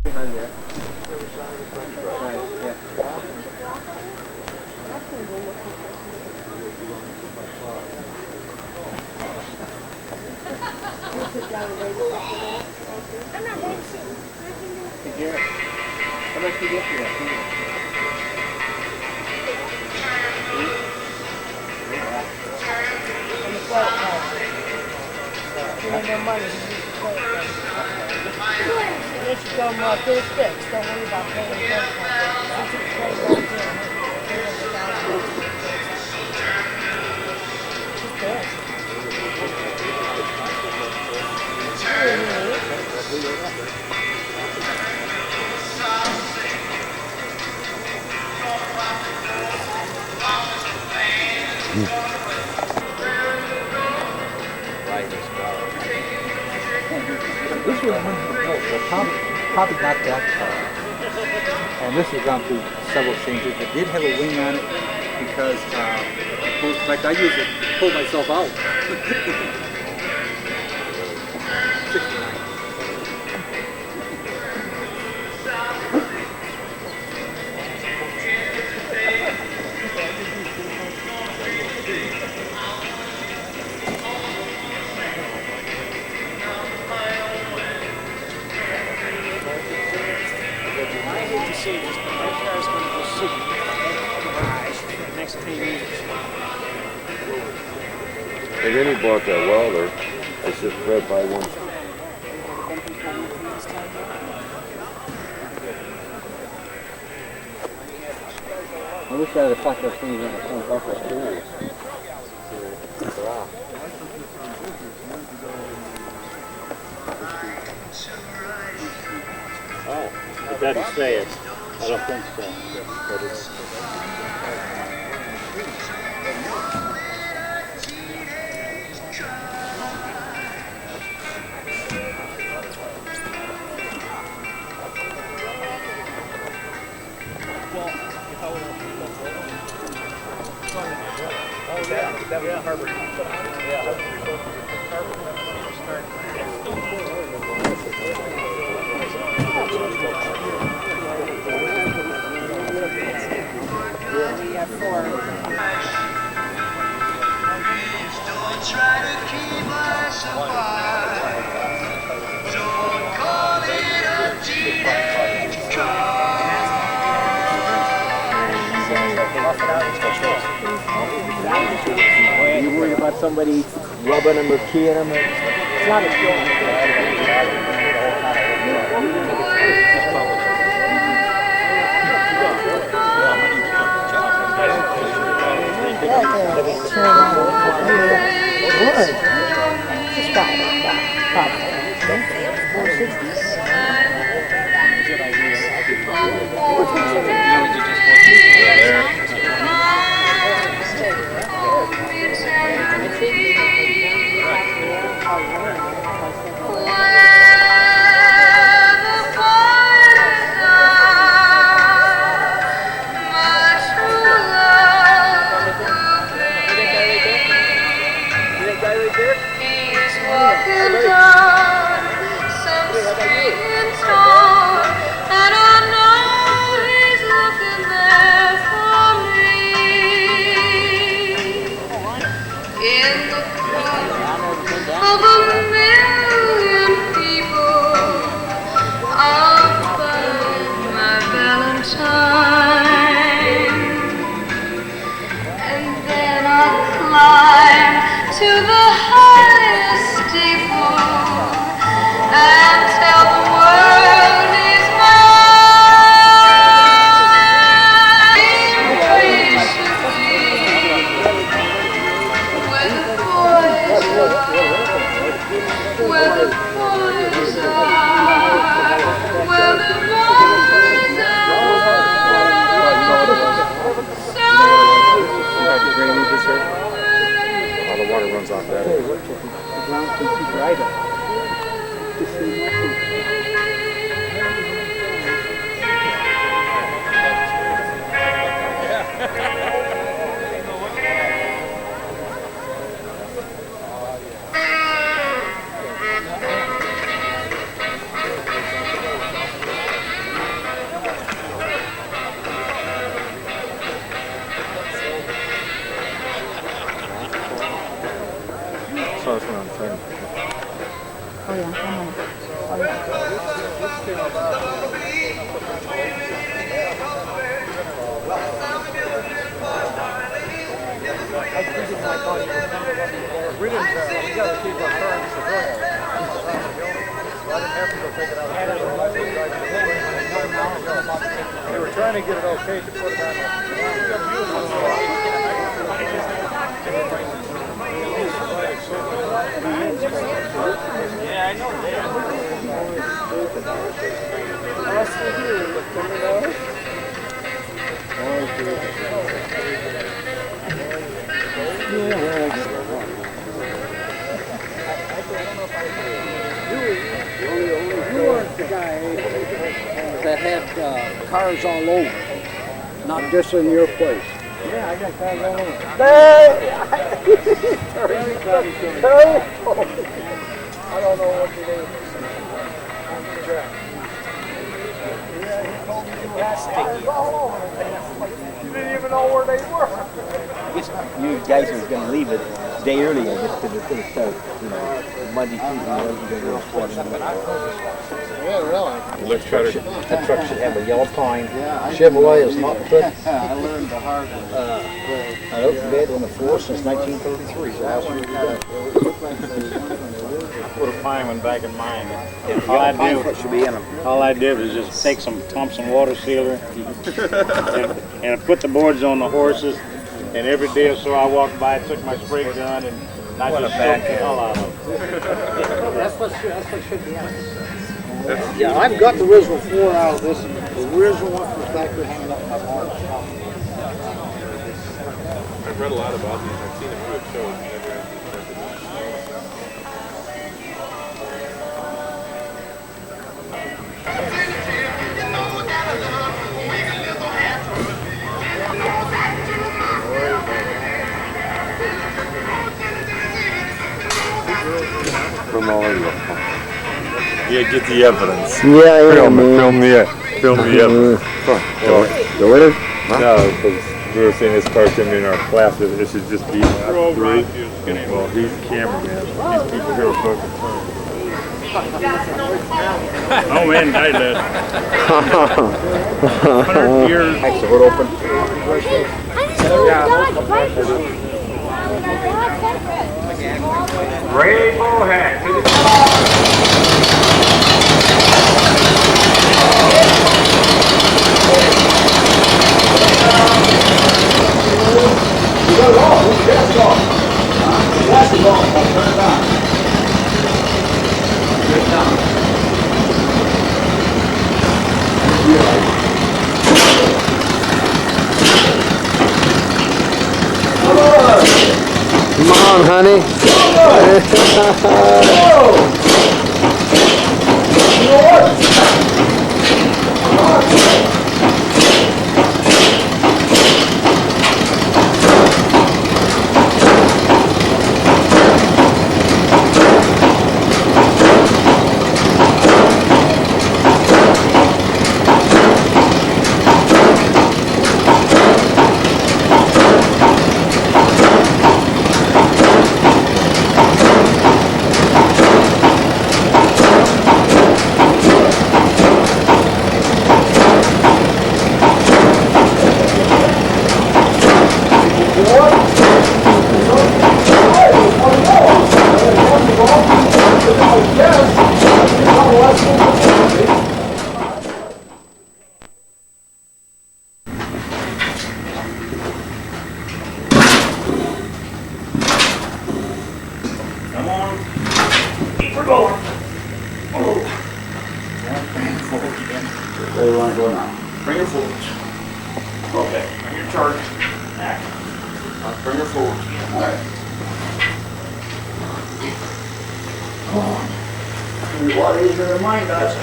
Behind there. Right, yeah. Hey, Garrett, how much did you get for that? On the credit card. You ain't no money, you use the credit card. Let you come get it fixed. Don't worry about paying the credit card. Once it's paid right there, it's best. This was probably not that far. And this has gone through several changes. It did have a wing on it because, in fact, I use it to pull myself out. 69. See this, but my car's going to go sit in the garage for the next 10 years. And then he bought that welder. I said, Fred, buy one. I wish I had thought those things in the front buffer too. Oh, it doesn't say it. I don't think so. But it's, You worry about somebody rubbing them or keying them? It's not a So that's what I'm saying. Oh yeah, come on. Oh yeah. We gotta keep our current civilian. They were trying to get it okay to put it on. Yeah, I know You weren't the guy that had cars all over, not just in your place. Yeah, I got cars all over. I don't know what to do. Yeah, he told me you had cars all over. You didn't even know where they were. You guys are going to leave it a day earlier just because it's going to start, you know, Monday, Tuesday, Wednesday, they're going to Yeah, really. that truck should have a yellow pine. Chevrolet is not put I learned the hard way. Out of bed on the floor since 1933. So that's what we got. Put a pine one back in mine. All I did was just take some Thompson water sealer and put the boards on the horses. And every day or so I walked by, took my spray gun, and I just soaked the hell out of them. That's what should be on. Yeah, I've got the original floor out of this. The original one was back there hanging up in my barn. I've read a lot about these. I've seen a few at shows. Never actually From all over. Yeah, get the evidence. Yeah, Film the evidence. The winner? No, because we were saying this car's going to be in our class. It should just be well, he's the cameraman. These people here are fucking fun. Oh man, I did. 100 years. Actually, the hood open. Rainbow hat. Come on, honey. Where do you want to go now? Bring it forward. Okay, bring your charge. Act. Bring it forward. All right. A lot easier than mine does.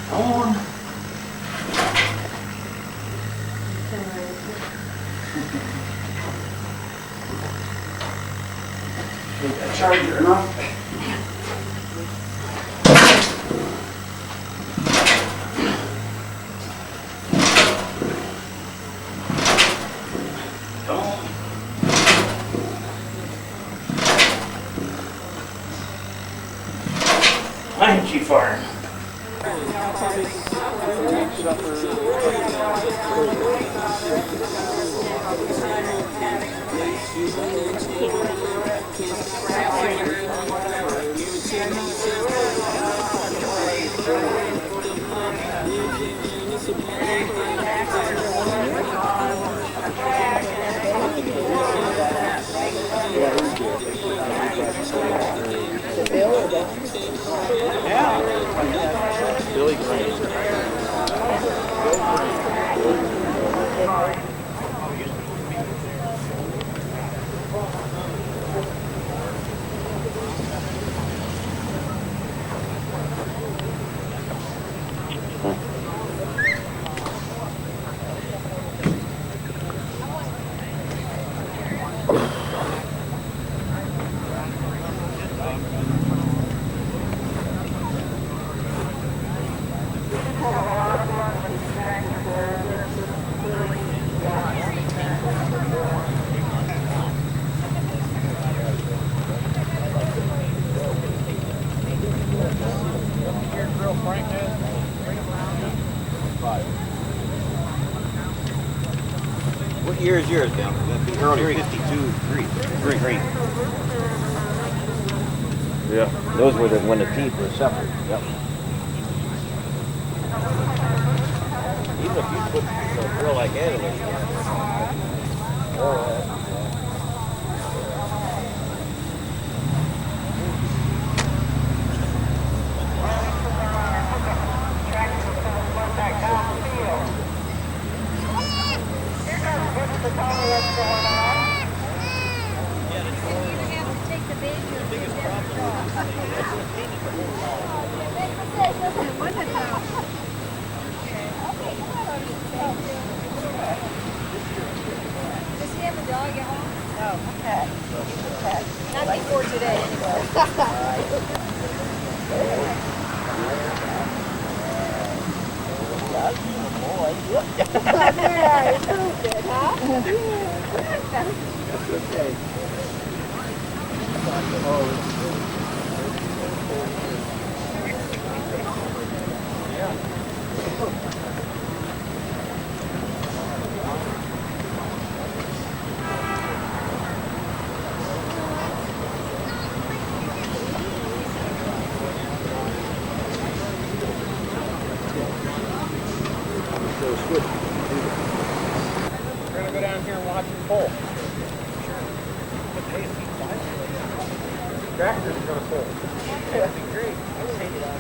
Come on. Take that charger enough. time, Chief Fire. Billy Green. What year is yours, Dan? That'd be early 52 green. Yeah. Those were when the teeth were separate. Yep. Even if you put a grill like that in it. Does he have a dog at home? No. Okay. Not before today, anyway. Yeah, it's so good, huh? That's okay. We're gonna go down here and watch him pull. Tractor's gonna pull. That'd be great. I would take it on.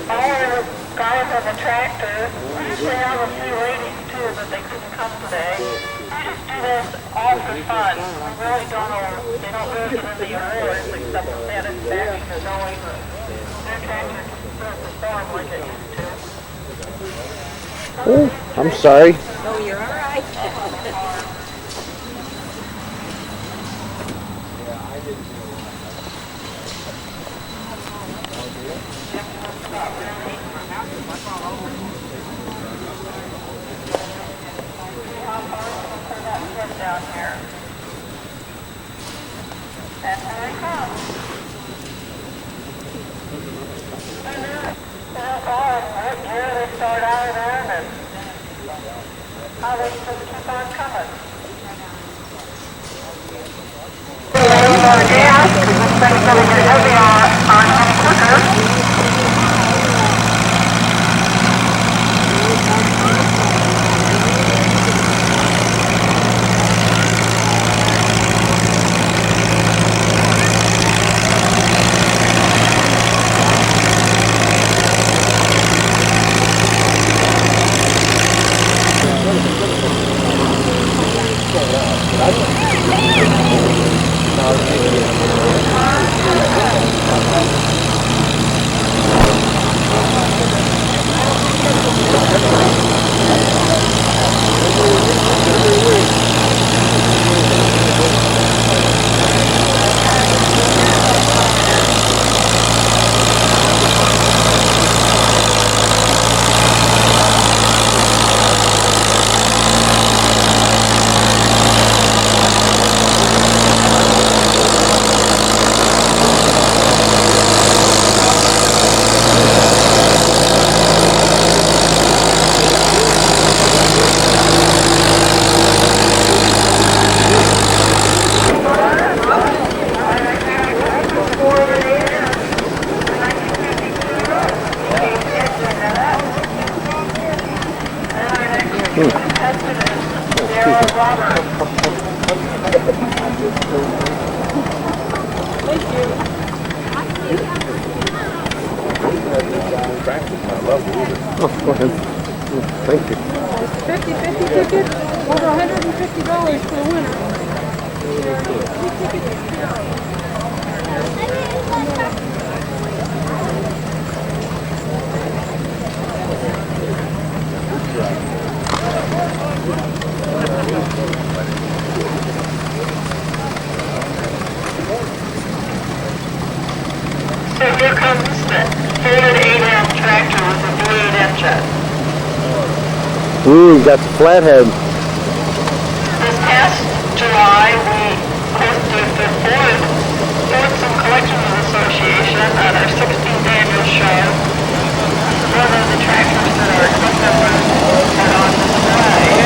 All our guys on the tractor, we usually have a few ladies too, but they couldn't come today. We just do this all for fun. We really don't know, they don't really get into your hours except for satisfaction of knowing that their tractor can still perform like it used to. Oh, I'm sorry. No, you're all right. Down here. And here they come. What year they start out in and how they just keep on coming. More gas, this thing's gonna get heavy on quicker. Oh, go ahead. Thank you. 50-50 ticket, over $150 for the winner. So here comes the Ford 8M tractor with the V8 engine. Ooh, got the flathead. This past July, we hosted the Fordson Collections Association at our 16th annual show. This is one of the tractors that our club members had on display.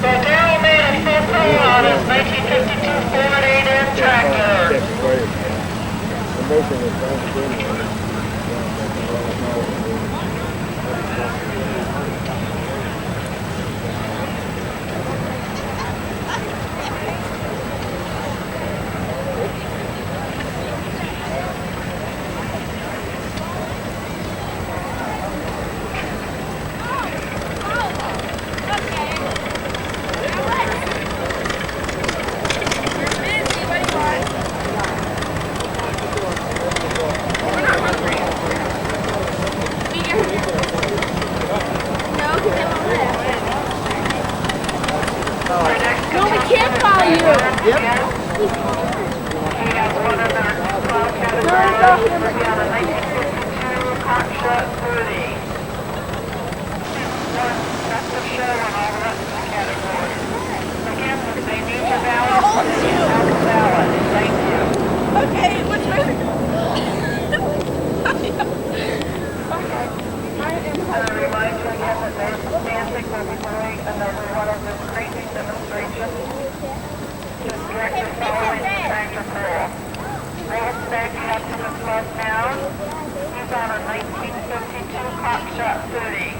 So Darryl made a full pull on his 1952 Ford 8M tractor. No, we can't follow you. He has one of their club categories. He had a 1952 Hotshot 30. Won best of show and all the rest of the categories. Again, they need your ballot. Thank you. Okay, what's my... And I remind you again that there's Nancy will be doing another one of the crazy demonstrations. Just directly following the tractor pull. Roll's backing up to the club now. He's on a 1952 Hotshot 30.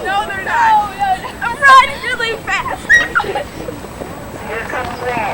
No, they're not. I'm riding really fast. Here comes Roll.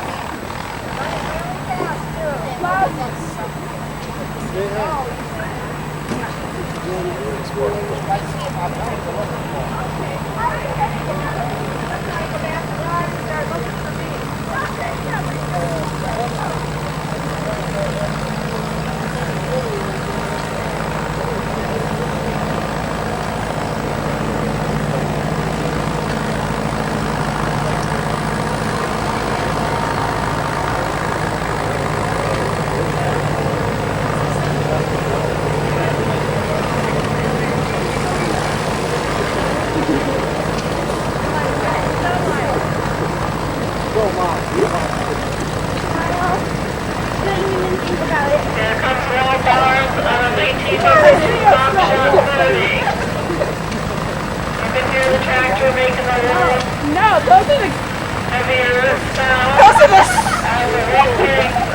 Here comes Roll Barnes on a 1952 Hotshot 30. You can hear the tractor making a little No, those are the... heavier sound Those are the... as the rotating